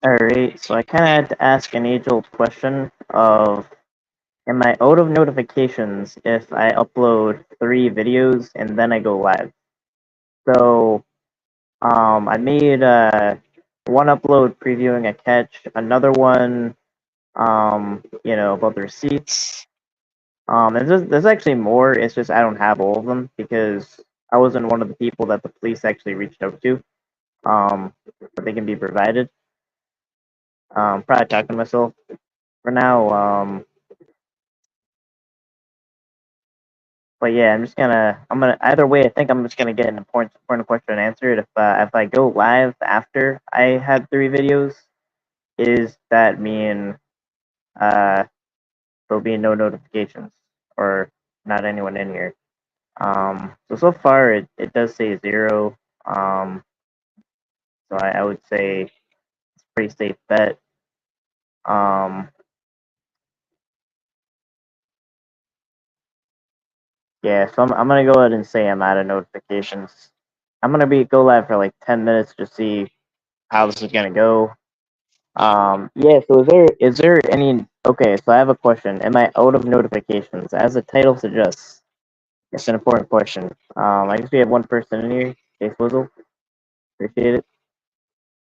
Alright, so I kind of had to ask an age-old question of, am I out of notifications if I upload 3 videos and then I go live? So, I made one upload previewing a catch, another one, about the receipts. And there's actually more. It's just I don't have all of them because I wasn't one of the people that the police actually reached out to. But they can be provided. Probably talking to myself for now. But yeah, I'm gonna either way. I think I'm just gonna get an important question answered. If I go live after I had 3 videos, is that mean uh there'll be no notifications or not anyone in here? So far it does say 0. So I would say it's a pretty safe bet. Um, yeah, so I'm gonna go ahead and say I'm out of notifications. I'm gonna be go live for like 10 minutes to see how this is gonna go. Yeah. So is there any? Okay, so I have a question. Am I out of notifications? As the title suggests, it's an important question. I guess we have one person in here. Case Wizzle. Appreciate it.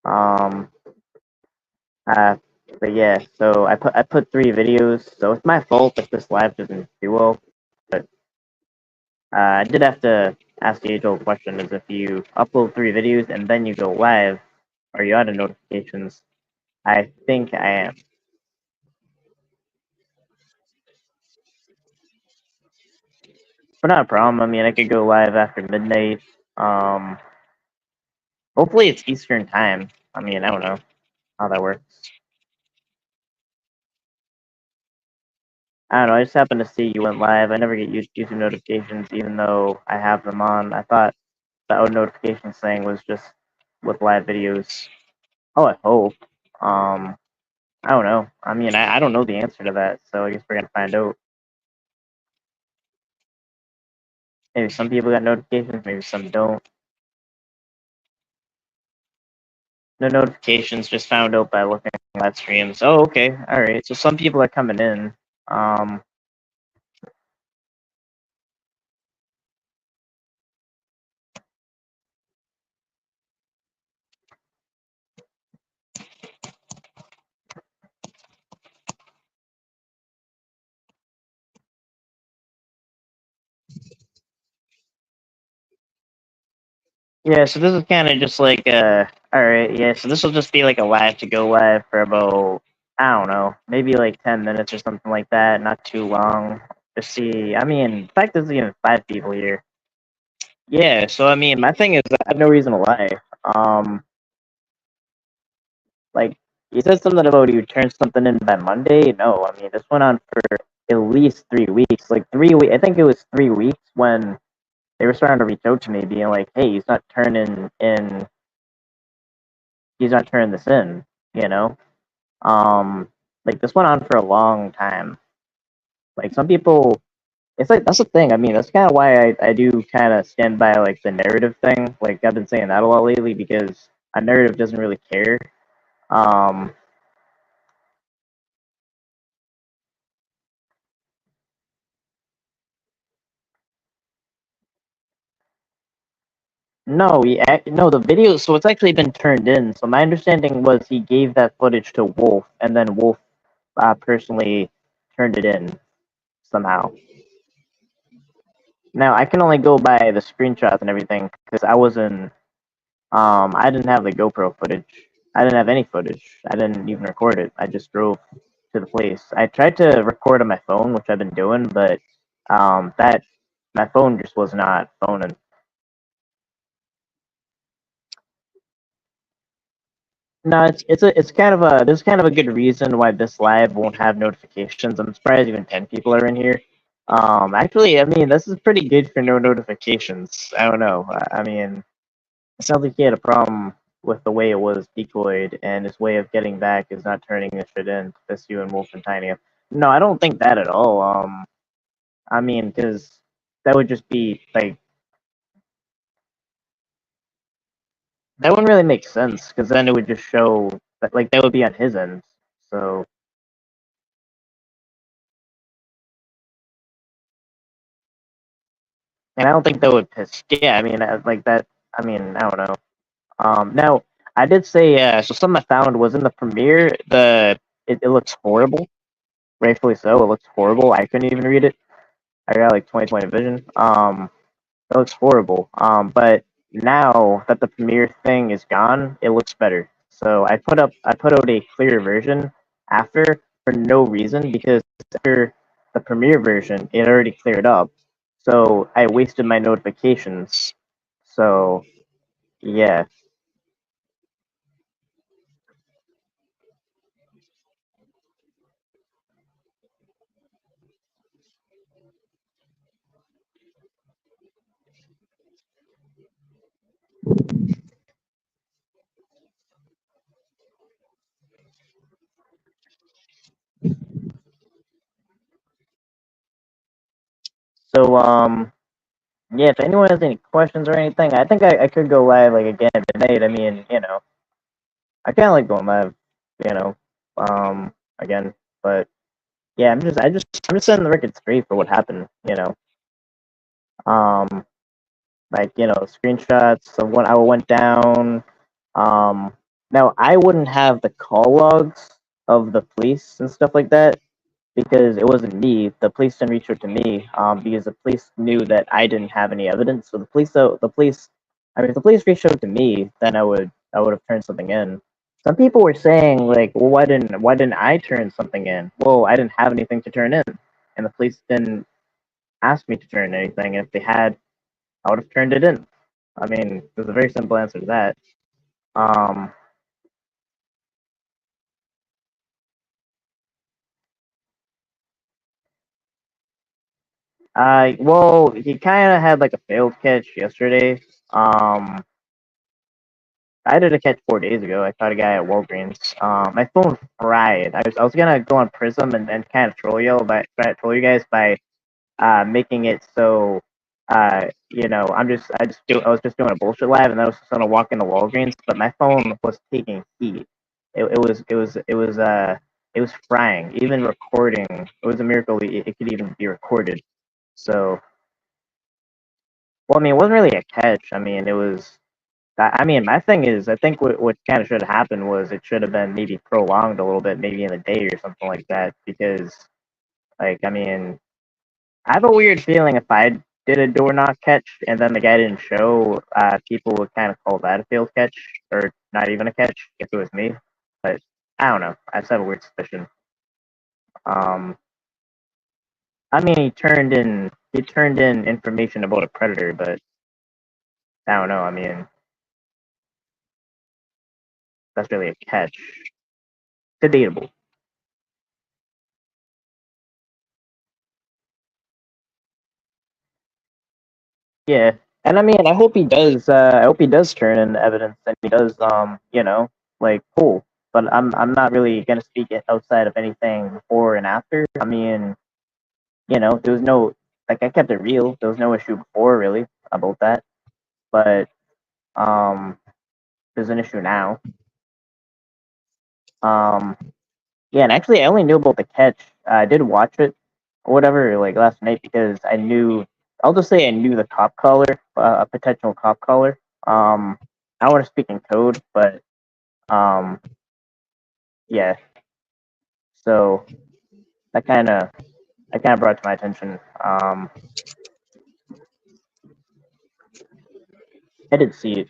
Um, uh, but yeah, so I put 3 videos. So it's my fault if this live doesn't do well. But I did have to ask the age-old question: is if you upload 3 videos and then you go live, are you out of notifications? I think I am. But not a problem. I mean, I could go live after midnight. Um, Hopefully it's Eastern time. I mean, I don't know how that works. I don't know. I just happened to see you went live. I never get YouTube notifications, even though I have them on. I thought the auto notifications thing was just with live videos. Oh, I hope. Um, I don't know. I mean, I don't know the answer to that, so I guess we're gonna find out. Maybe some people got notifications, maybe some don't. No notifications, just found out by looking at live streams. Oh, okay, all right. So some people are coming in. Um, yeah. So this is kind of just like all right, yeah. So this will just be like a live to go live for about, I don't know, maybe like 10 minutes or something like that. Not too long. To see. I mean, in fact, there's even 5 people here. Yeah. So I mean, my thing is, I have no reason to lie. Um, Like, you said something about you turned something in by Monday. No, I mean this went on for at least 3 weeks. Like 3 weeks, I think it was 3 weeks when they were starting to reach out to me, being like, "Hey, he's not turning this in." You know, like this went on for a long time. Like some people, it's like that's the thing. I mean, that's kind of why I do kind of stand by like the narrative thing. Like I've been saying that a lot lately because a narrative doesn't really care. Um, No, no, the video. So it's actually been turned in. So my understanding was he gave that footage to Wolf, and then Wolf personally turned it in somehow. Now I can only go by the screenshots and everything because I wasn't. I didn't have the GoPro footage. I didn't have any footage. I didn't even record it. I just drove to the place. I tried to record on my phone, which I've been doing, but that my phone just was not phoning. No, it's kind of a there's kind of a good reason why this live won't have notifications. I'm surprised even 10 people are in here. Actually, I mean this is pretty good for no notifications. I don't know. I mean, it sounds like he had a problem with the way it was decoyed, and his way of getting back is not turning this shit in. This you and Wolf and Tiny. No, I don't think that at all. I mean, because that would just be like that wouldn't really make sense. Because then it would just show but like that would be on his end. So, and I don't think that would piss. Yeah, I mean, like that. I mean, I don't know. Now I did say so. Something I found was in the premiere. It looks horrible. Rightfully so. It looks horrible. I couldn't even read it. I got like 20/20 vision. It looks horrible. But now that the premiere thing is gone, it looks better. So I put out a clear version after for no reason because after the premiere version, it already cleared up. So I wasted my notifications. So yeah. So yeah. If anyone has any questions or anything, I think I could go live like again tonight. I mean, I kind of like going live, you know, again, but yeah, I'm just setting the record straight for what happened, um, like screenshots of when I went down. Um, Now I wouldn't have the call logs of the police and stuff like that because it wasn't me. The police didn't reach out to me, because the police knew that I didn't have any evidence. So I mean, if the police reached out to me, then I would have turned something in. Some people were saying like, well, why didn't I turn something in? Well, I didn't have anything to turn in, and the police didn't ask me to turn anything. And if they had, I would have turned it in. I mean, there's a very simple answer to that. Um, well, he kind of had like a failed catch yesterday. Um, I did a catch 4 days ago. I caught a guy at Walgreens. My phone fried. I was gonna go on Prism and kind of troll you guys by making it so I was just doing a bullshit live and I was just gonna walk into Walgreens, but my phone was taking heat. It was frying. Even recording, it was a miracle it could even be recorded. So, well, I mean, it wasn't really a catch. I mean, it was. I mean, my thing is, I think what kind of should have happened was it should have been maybe prolonged a little bit, maybe in a day or something like that, because, like, I mean, I have a weird feeling if I did a door knock catch and then the guy didn't show, people would kind of call that a failed catch or not even a catch if it was me. But I don't know. I just have a weird suspicion. Um, I mean, he turned in information about a predator, but I don't know. I mean, that's really a catch. Debatable. Yeah, and I mean, I hope he does. I hope he does turn in evidence, and he does. Like cool. But I'm not really gonna speak it outside of anything before and after. I mean, there was no like I kept it real. There was no issue before really about that, but um, there's an issue now. Um, yeah, and actually, I only knew about the catch. I did watch it or whatever like last night because I knew. I'll just say I knew the cop caller, a potential cop caller. I don't want to speak in code, but um, yeah. So that kind of brought to my attention. I did see it.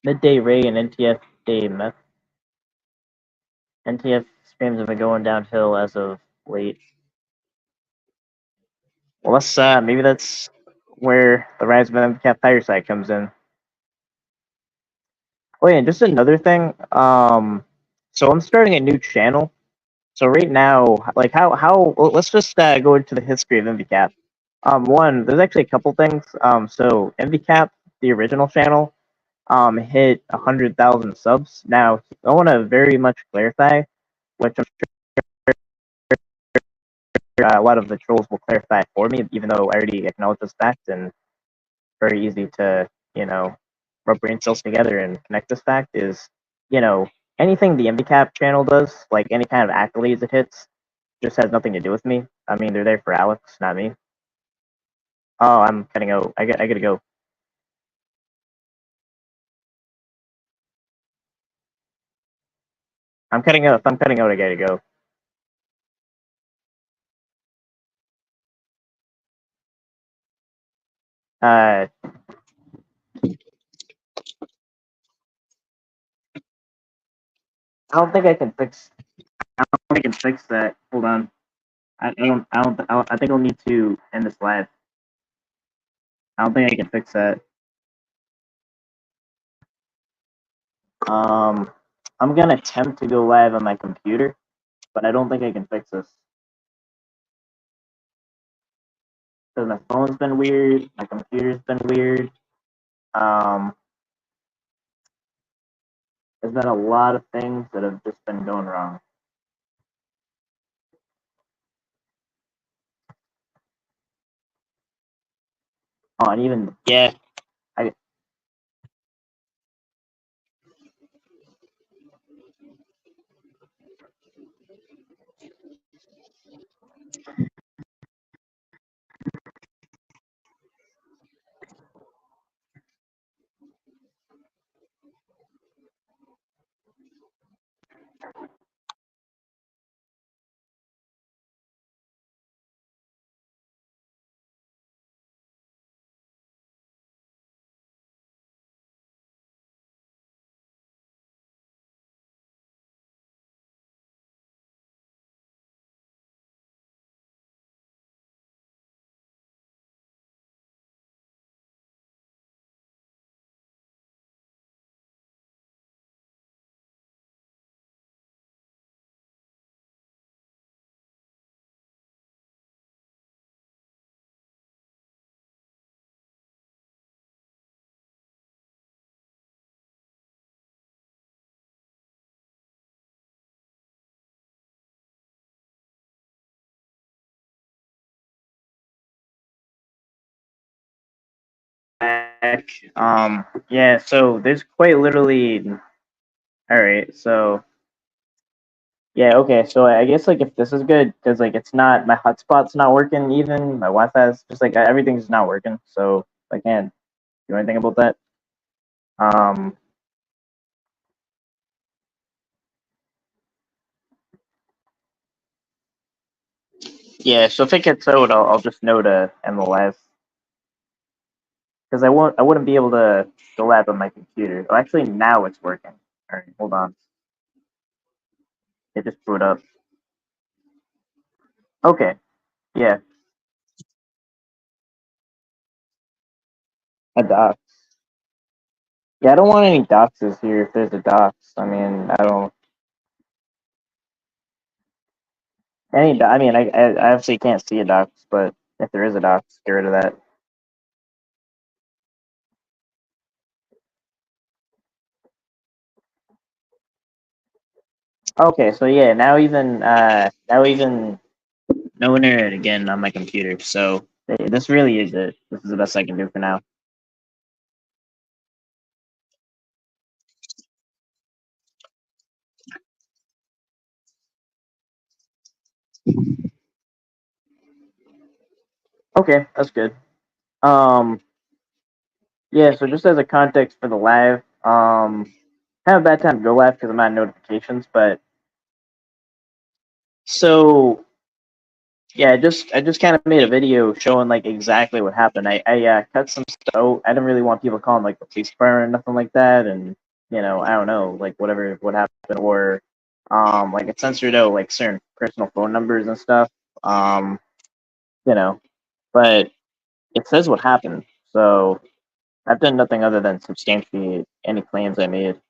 Midday Ray and NTF Day Meth. NTF screams have been going downhill as of late. Well, maybe that's where the rise of MCAP Fireside comes in. Oh yeah, and just another thing. So I'm starting a new channel. So right now, like let's just go into the history of MVCap. One, there's actually a couple things. So MVCap, the original channel, hit 100,000 subs. Now I want to very much clarify, which I'm sure a lot of the trolls will clarify for me, even though I already acknowledge this fact and very easy to rub brain cells together and connect this fact is, you know anything the MDCap channel does, like any kind of accolades it hits, just has nothing to do with me. I mean, they're there for Alex, not me. Oh, I'm cutting out. I gotta go. I'm cutting out. If I'm cutting out, I gotta go. Uh, I don't think I can fix. I don't think I can fix that. Hold on. I think I'll need to end this live. I don't think I can fix that. Um, I'm gonna attempt to go live on my computer, but I don't think I can fix this because my phone's been weird. My computer's been weird. Um, there's been a lot of things that have just been going wrong. Oh, and even yeah, I back. Yeah. So there's quite literally. All right. So yeah. Okay. So I guess like if this is good because like it's not my hotspot's not working even my Wi-Fi's just like everything's not working. So I can't do anything about that. Um. Yeah. So if it gets out, I'll just know to end the live because I wouldn't be able to go live on my computer. Oh, actually now it's working. All right. Hold on. It just booted up. Okay. Yeah. A doc. Yeah, I don't want any doxes here if there's a dox. I mean, I don't. I mean, I obviously can't see a dox, but if there is a dox, get rid of that. Okay, so yeah, now even no internet again on my computer. So this really is it. This is the best I can do for now. Okay, that's good. Um, yeah. So just as a context for the live, kind of a bad time to go live because I'm not notifications, but so yeah, I just kind of made a video showing like exactly what happened. I cut some stuff out. I didn't really want people calling like the police department or nothing like that, and I don't know like whatever what happened or like it censored out like certain personal phone numbers and stuff. Um, you know, but it says what happened, so I've done nothing other than substantiate any claims I made.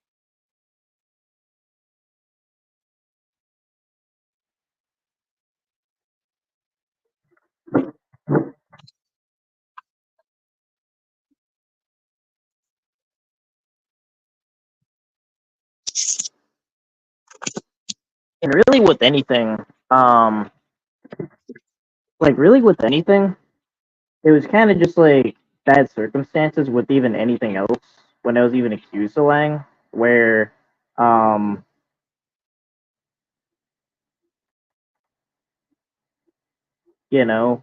And really with anything, like really with anything, it was kind of just like bad circumstances with even anything else when I was even accused of lying, where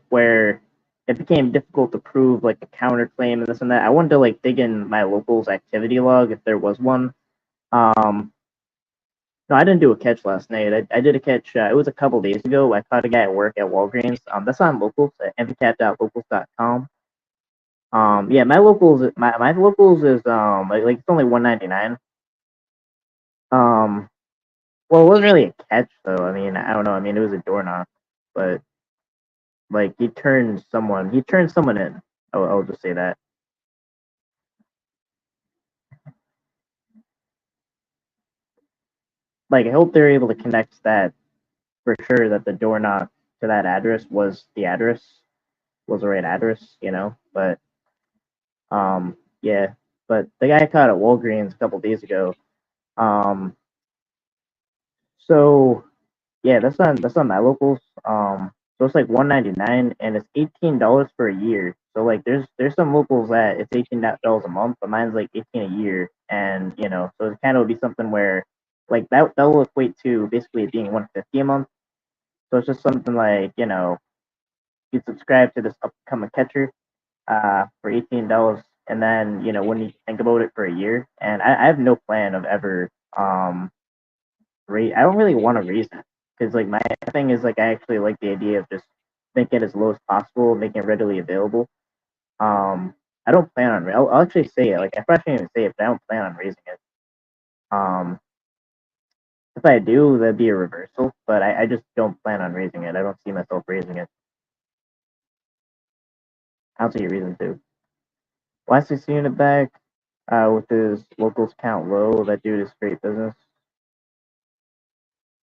where it became difficult to prove like a counterclaim and this and that. I wanted to like dig in my local's activity log if there was one. Um, no, I didn't do a catch last night. I did a catch. It was a couple days ago. I caught a guy at work at Walgreens. That's on locals at mvcat.locals.com. Yeah, my locals is like it's only 199. Um, well, it wasn't really a catch though. I mean, I don't know. I mean, it was a door knock, but like he turned someone in. I'll just say that. Like, I hope they're able to connect that for sure that the door knock to that address was the right address. But yeah. But the guy I caught at Walgreens a couple days ago. Um, so yeah, that's on my locals. So it's like 199 and it's $18 for a year. So like there's some locals that it's $18 a month, but mine's like 18 a year. And so it kind of would be something where like that will equate to basically it being 150 a month. So it's just something like, you subscribe to this upcoming catcher for $18 and then, when you think about it for a year, and I have no plan of ever rate. I don't really want to raise it because like my thing is like I actually like the idea of just making it as low as possible, making it readily available. I don't plan on. I'll actually say it. Like I probably shouldn't even say it, but I don't plan on raising it. Um, if I do, that'd be a reversal. But I just don't plan on raising it. I don't see myself raising it. I don't see a reason to. Last I seen it back, with his locals count low, that dude is straight business.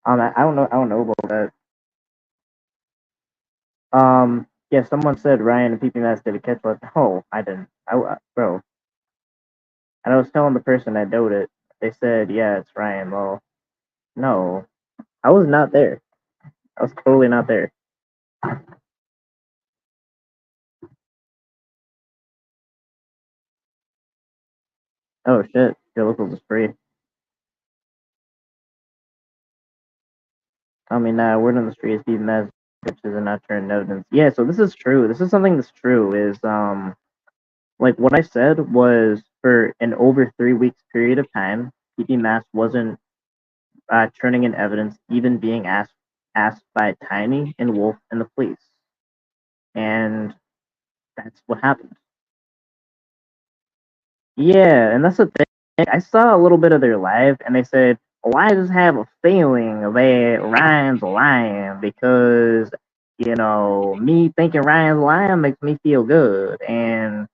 I don't know. I don't know about that. Yeah, someone said Ryan and PP Mass did a catch last. Oh, I didn't. Bro, and I was telling the person that doed it. They said, yeah, it's Ryan. Well, no, I was not there. I was totally not there. Oh shit, your locals is free. I mean, word on the street is PP Mass bitches are not turned evidence. Yeah, so this is true. This is something that's true. Is like what I said was for an over 3 weeks period of time, PP Mass wasn't turning in evidence, even being asked by Tiny and Wolf and the police, and that's what happened. Yeah, and that's the thing. I saw a little bit of their live, and they said, "Well, I just have a feeling that Ryan's lying because me thinking Ryan's lying makes me feel good, and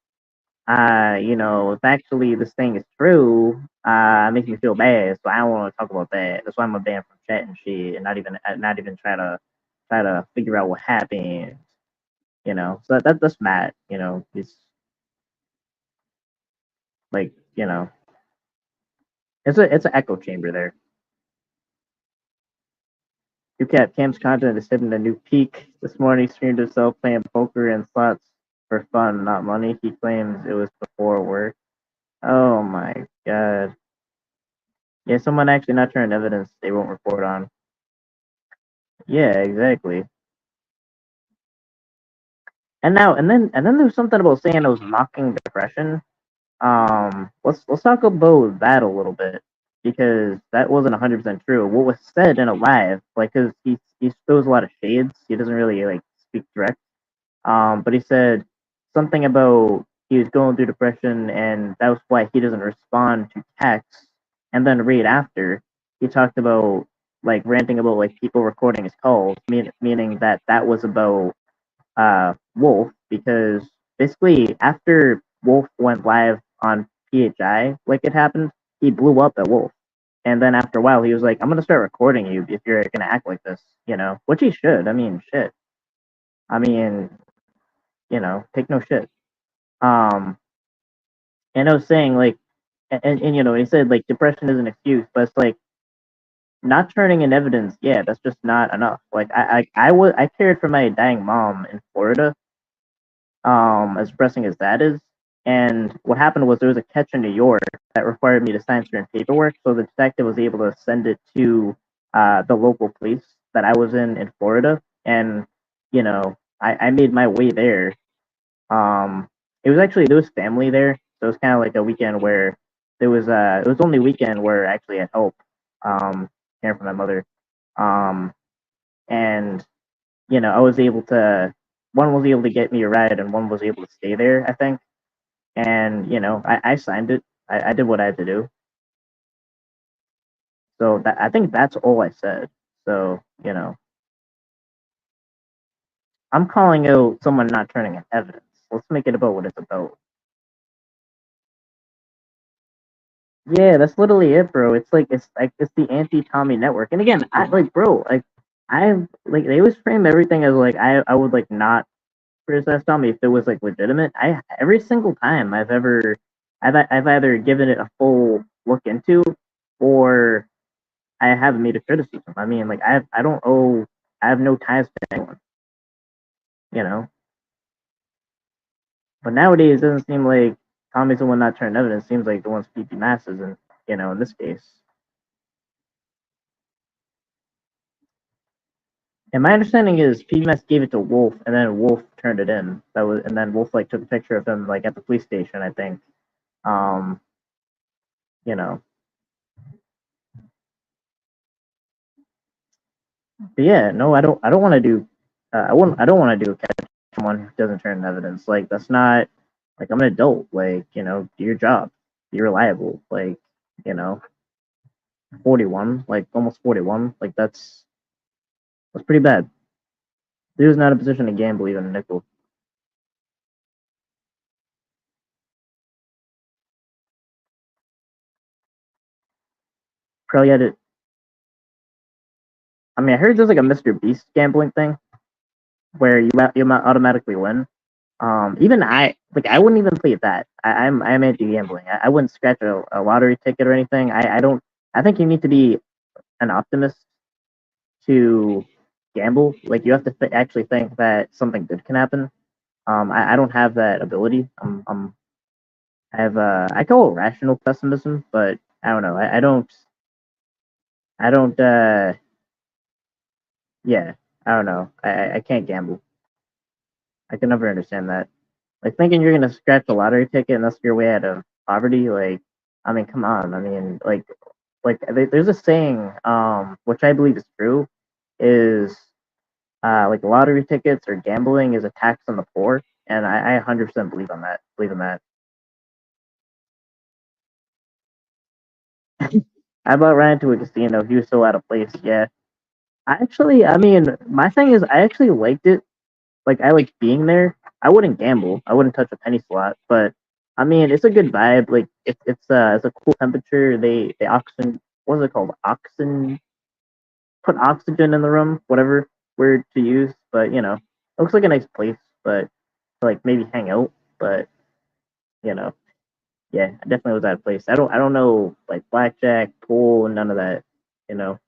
if actually this thing is true, it makes me feel bad. So I don't want to talk about that. That's why I'm a banned from chat and shit, and not even try to figure out what happened. So that's Matt. He's like it's an echo chamber there. UCAT Cam's content is hitting a new peak. This morning, he streamed himself playing poker and slots for fun, not money. He claims it was before work. Oh my god. Yeah, someone actually not turned evidence they won't report on. Yeah, exactly. And then there's something about saying I was mocking depression. Let's talk about that a little bit because that wasn't 100% true. What was said in a live, like, cause he throws a lot of shades. He doesn't really like speak direct. But he said something about he was going through depression and that was why he doesn't respond to texts. And then right after, he talked about like ranting about like people recording his calls, meaning that was about Wolf because basically after Wolf went live on PHI, like it happened, he blew up at Wolf. And then after a while, he was like, "I'm gonna start recording you if you're gonna act like this," which he should. I mean, shit. I mean, take no shit. Um, and I was saying like, and he said like depression is an excuse, but it's like not turning in evidence. Yeah, that's just not enough. Like I cared for my dying mom in Florida, as pressing as that is. And what happened was there was a catch in New York that required me to sign certain paperwork, so the detective was able to send it to the local police that I was in Florida, and I made my way there. Um, it was actually there was family there, so it was kind of like a weekend where it was only weekend where I actually had help caring for my mother. Um, and I was able to one was able to get me a ride and one was able to stay there, I think. And I signed it. I did what I had to do. So I think that's all I said. So I'm calling out someone not turning in evidence. Let's make it about what it's about. Yeah, that's literally it, bro. It's the anti-Tommy network. And again, I like, bro, like I like they always frame everything as like I would like not criticize Tommy if it was like legitimate. I every single time I've either given it a full look into or I haven't made a criticism. I mean, like I don't owe I have no ties to anyone, you know. But nowadays, it doesn't seem like Tommy's the one not turning evidence. It seems like the one's PP Masses, and in this case. And my understanding is PBMS gave it to Wolf, and then Wolf turned it in. And then Wolf like took a picture of him like at the police station, I think. Um, you know, but yeah, no, I don't want to do. I don't want to do catch someone who doesn't turn in evidence. Like that's not like I'm an adult. Like do your job, be reliable. Like 41, like almost 41. Like that's pretty bad. He was not in a position to gamble even a nickel. Probably had it. I mean, I heard there's like a Mr. Beast gambling thing where you might automatically win. Even I wouldn't even play that. I'm anti gambling. I wouldn't scratch a lottery ticket or anything. I don't. I think you need to be an optimist to gamble. Like you have to actually think that something good can happen. I don't have that ability. I have I call it rational pessimism, but I don't know. I don't. Yeah, I don't know. I can't gamble. I can never understand that. Like thinking you're gonna scratch a lottery ticket and that's your way out of poverty. Like, I mean, come on. I mean, there's a saying, which I believe is true, is like lottery tickets or gambling is a tax on the poor, and I 100% believe on that. Believe in that. I about ran into a casino. He was so out of place. Yeah, I mean, my thing is, I actually liked it. Like I like being there. I wouldn't gamble. I wouldn't touch a penny slot, but I mean it's a good vibe. Like it's a cool temperature. They oxygen what's it called? Put oxygen in the room, whatever word to use. But it looks like a nice place, but to like maybe hang out. But you know, yeah, I definitely was at a place. I don't know like blackjack, pool, and none of that. You know,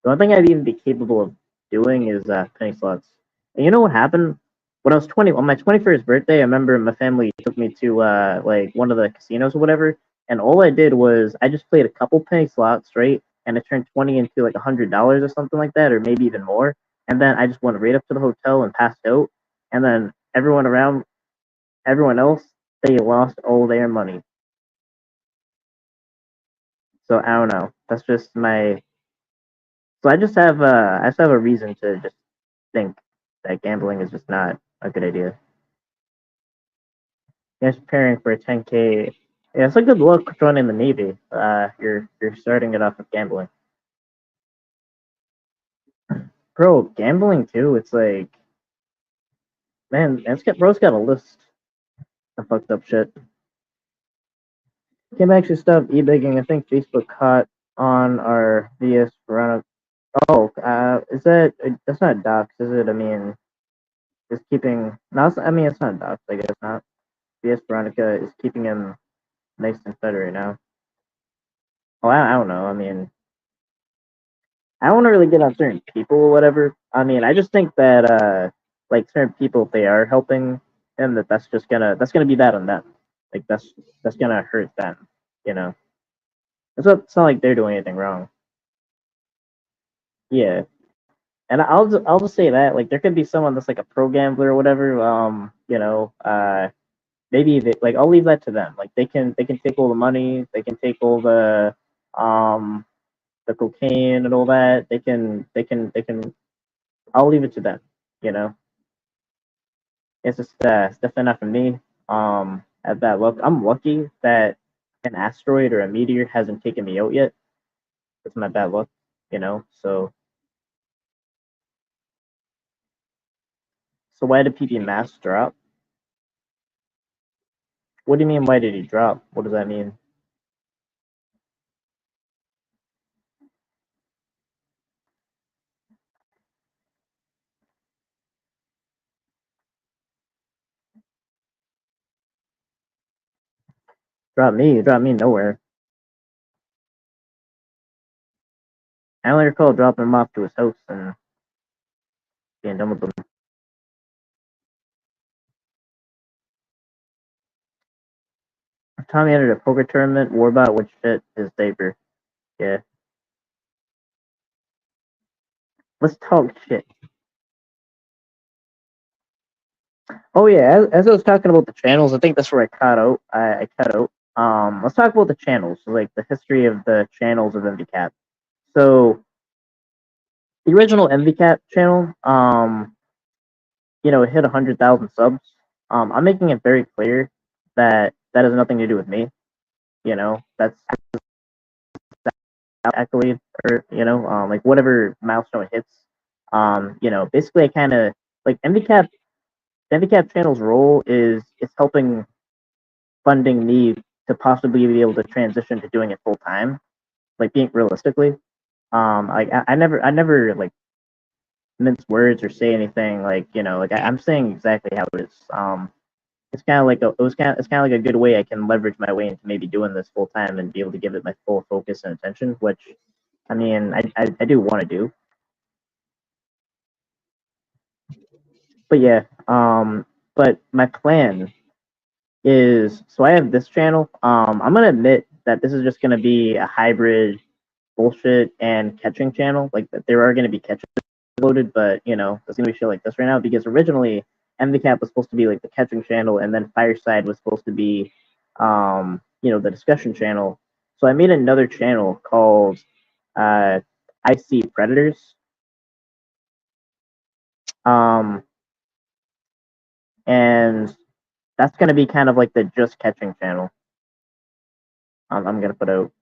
the only thing I'd even be capable of doing is penny slots. And you know what happened? When I was 20, on my 21st birthday, I remember my family took me to like one of the casinos or whatever, and all I did was I just played a couple penny slots, right? And it turned 20 into like $100 or something like that, or maybe even more. And then I just went right up to the hotel and passed out. And then everyone else, they lost all their money. So I don't know. That's just my. So I just have a reason to just think that gambling is just not a good idea. Yes, preparing for a 10K. Yeah, it's a good look joining the Navy. You're starting it off with gambling, bro. Gambling too. It's like, man, bro's got a list of fucked up shit. Can't actually stop e-begging. I think Facebook caught on our VS Veronica. Oh, is that's not docs, is it? I mean, just keeping. No, I mean, it's not docs. I guess not. VS Veronica is keeping him nice and fed right now. Oh, I don't know. I mean, I don't want to really get on certain people or whatever. I mean, I just think that like certain people, if they are helping him, that's gonna be bad on them. Like that's gonna hurt them. You know, it's not like they're doing anything wrong. Yeah, And I'll just say that like there could be someone that's like a pro gambler or whatever. Maybe like I'll leave that to them. Like they can take all the money, they can take all um the cocaine and all that. They can. I'll leave it to them. You know, it's just it's definitely not for me. At that luck, I'm lucky that an asteroid or a meteor hasn't taken me out yet. It's my bad luck. So why did PP Mass drop? What do you mean? Why did he drop? What does that mean? Drop me nowhere. I only recall dropping him off to his house and being done with him. Tommy entered a poker tournament. Warbot would shit his diaper. Yeah. Let's talk shit. Oh yeah, as I was talking about the channels, I think that's where I cut out. I cut out. Let's talk about the channels, like the history of the channels of MVCap. So the original MVCap channel, it hit 100,000 subs. I'm making it very clear that that has nothing to do with me. That's accolade or like whatever milestone it hits. Basically, I kind of like MVCap. MVCap channel's role is helping funding me to possibly be able to transition to doing it full time. Like being realistically, I never like mince words or say anything like like I'm saying exactly how it is. It's kind of like it's kind of like a good way I can leverage my way into maybe doing this full time and be able to give it my full focus and attention, which I mean I do want to do. But yeah, but my plan is so I have this channel. I'm gonna admit that this is just gonna be a hybrid bullshit and catching channel. Like that there are gonna be catches loaded, but there's gonna be shit like this right now because originally MVCap was supposed to be like the catching channel, and then Fireside was supposed to be, the discussion channel. So I made another channel called I See Predators. Um, and that's gonna be kind of like the just catching channel. I'm gonna put out.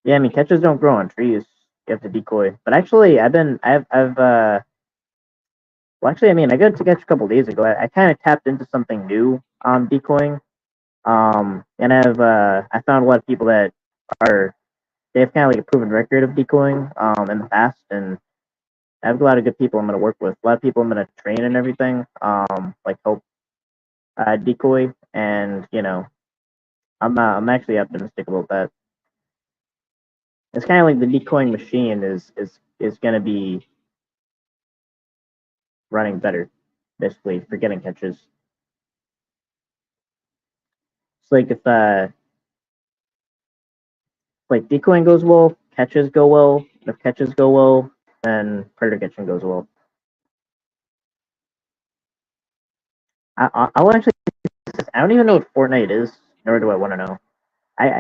Yeah, I mean catches don't grow on trees. You have to decoy. But actually, I've well, actually, I mean, I got to catch a couple days ago. I kind of tapped into something new decoying. And I found a lot of people that are they have kind of like a proven record of decoying in the past, and I have a lot of good people I'm gonna work with. A lot of people I'm gonna train and everything. Like help decoy, and I'm actually optimistic about that. It's kind of like the decoying machine is gonna be running better, basically for getting catches. It's like if decoying goes well, catches go well. If catches go well, then predator catching goes well. I'll actually. I don't even know what Fortnite is, nor do I want to know.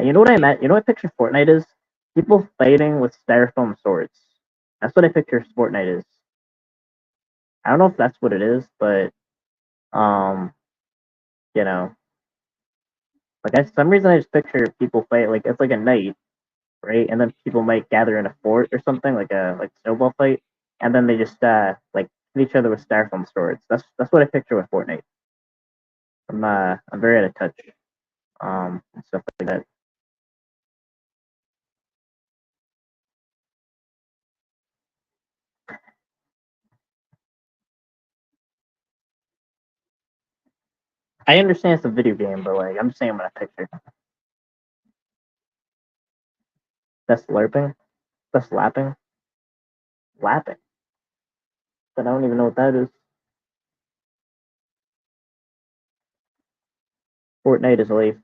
You know what I meant? You know what I picture Fortnite is? People fighting with styrofoam swords. That's what I picture Fortnite is. I don't know if that's what it is, but um, you know, like for some reason I just picture people fight like it's like a night, right? And then people might gather in a fort or something like a snowball fight, and then they just like hit each other with styrofoam swords. That's what I picture with Fortnite. I'm very out of touch and stuff like that. I understand it's a video game, but like I'm just saying what I picture. That's LARPing. That's lapping. Lapping. But I don't even know what that is. Fortnite is life.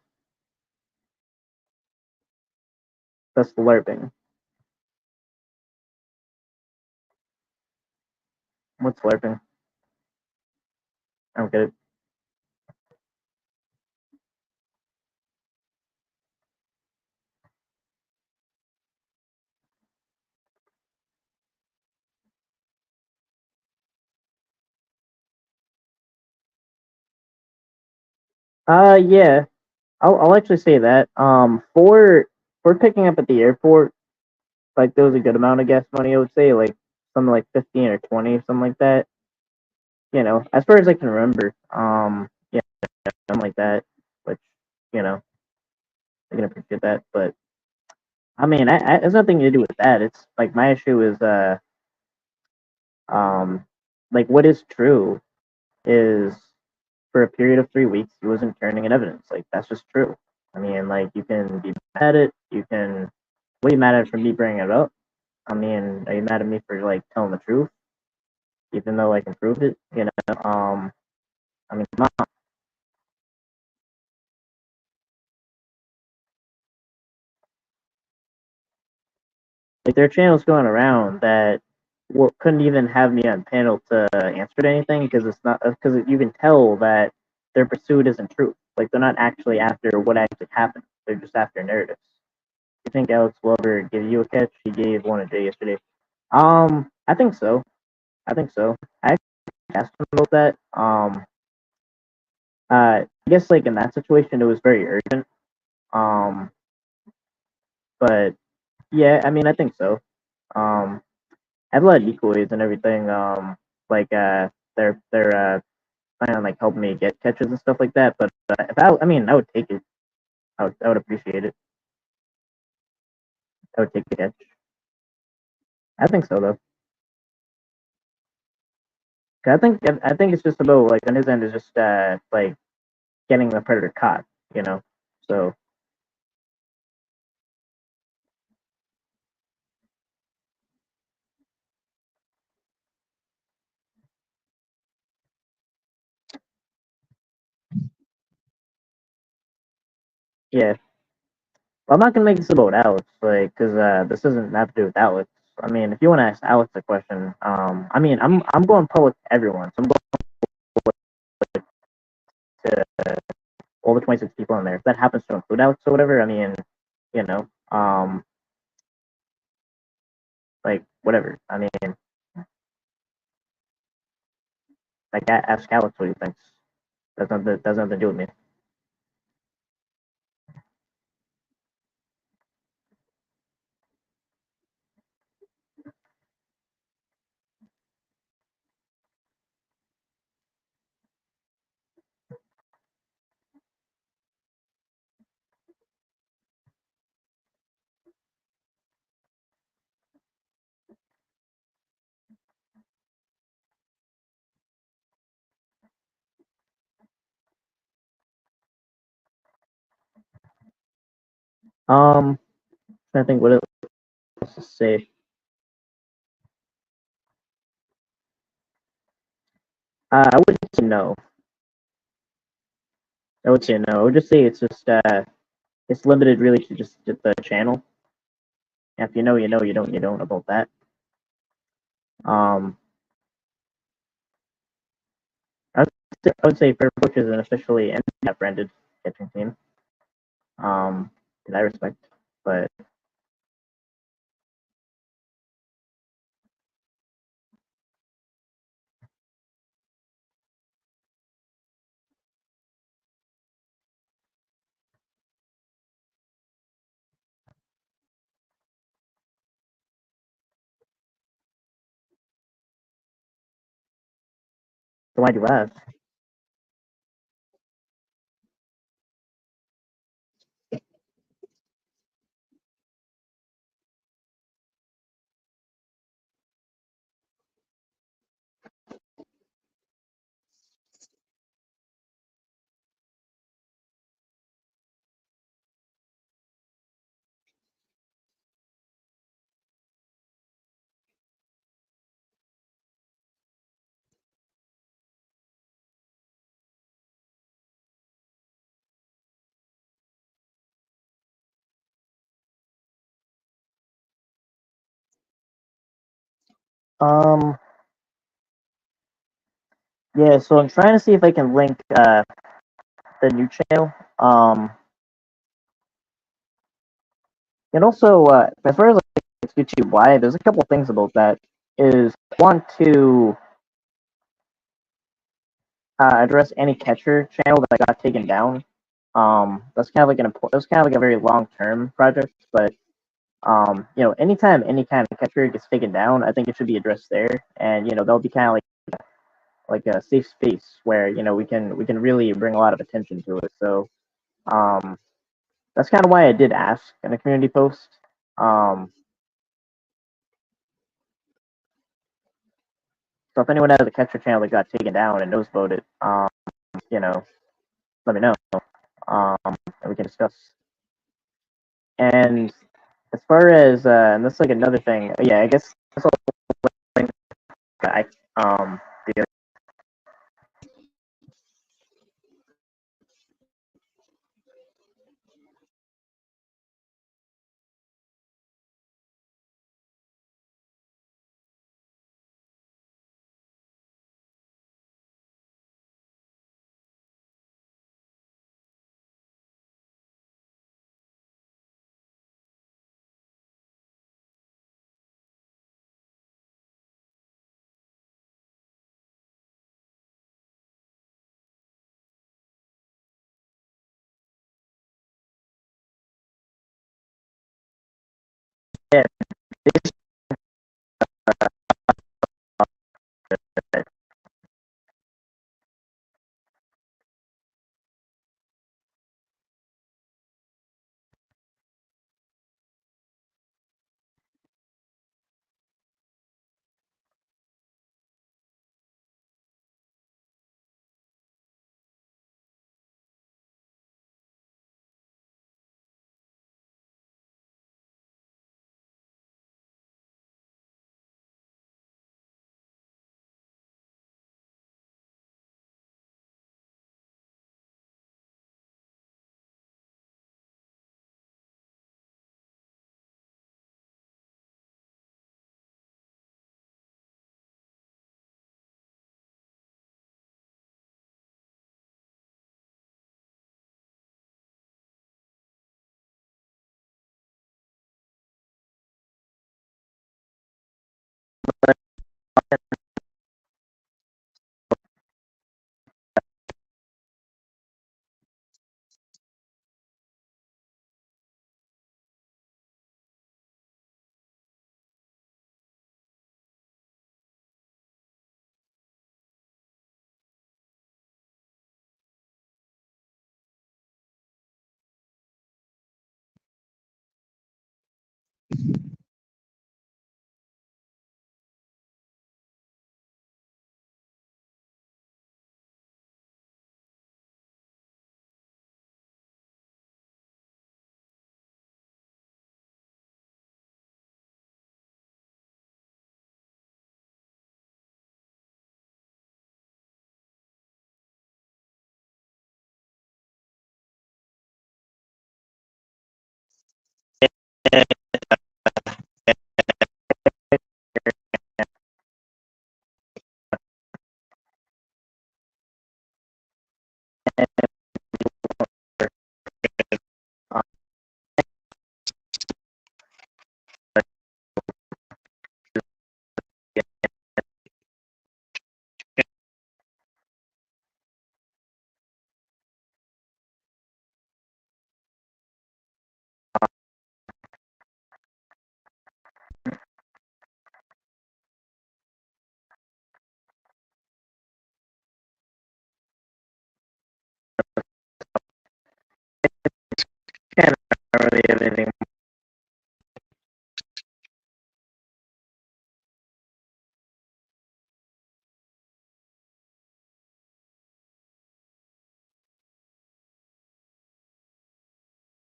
That's LARPing. What's LARPing? I don't get it. Yeah, I'll actually say that. For picking up at the airport, like there was a good amount of gas money. I would say like something like 15 or 20, something like that. As far as I can remember. Yeah, something like that. Which you know, I can appreciate that. But I mean, it has nothing to do with that. It's like my issue is um, like what is true is for a period of 3 weeks he wasn't turning in evidence. Like that's just true. I mean, like you can be mad at it. You can. What are you mad at for me bringing it up? I mean, are you mad at me for like telling the truth, even though I can prove it? I mean, come on. Like there are channels going around that couldn't even have me on panel to answer to anything because it's not because you can tell that their pursuit isn't truth. Like they're not actually after what actually happened. They're just after narratives. You think Alex will ever give you a catch? He gave one a Jay yesterday. I think so. I think so. I asked him about that. I guess like in that situation, it was very urgent. Um, but yeah, I mean, I think so. Um, I have a lot of decoys and everything. Like they're planning on like helping me get catches and stuff like that. But if I mean, I would take it. I would appreciate it. I would take the catch. I think so though. 'Cause I think it's just about like on his end is just like getting the predator caught. You know. So yeah, well, I'm not gonna make this about Alex, like, because this doesn't have to do with Alex. I mean, if you want to ask Alex a question, I mean, I'm going public to everyone. So I'm going to all the 26 people in there. If that happens to include Alex or whatever, I mean, you know, like whatever. I mean, like ask Alex what he thinks. That's nothing to do with me. I think what else to say. I would say no. I would say no. I would just say it's just it's limited really to just the channel. And if you know, you know. You don't about that. Um, I would say Fair Push is an officially NCAP branded catching team. In that respect, but so why'd you laugh? Um, Yeah, so I'm trying to see if I can link the new channel. And also, as far as like YouTube Live, there's a couple things about that. Is I want to address any catcher channel that got taken down. That's kind of like that's kind of like a very long term project, but anytime any kind of catcher gets taken down, I think it should be addressed there, and that'll be kind of like a safe space where we can really bring a lot of attention to it. So um, that's kind of why I did ask in a community post. Um, so if anyone has a catcher channel that got taken down and knows about it, you know, let me know, and we can discuss. And as far as and that's like another thing. Yeah, I guess that's all I the yeah,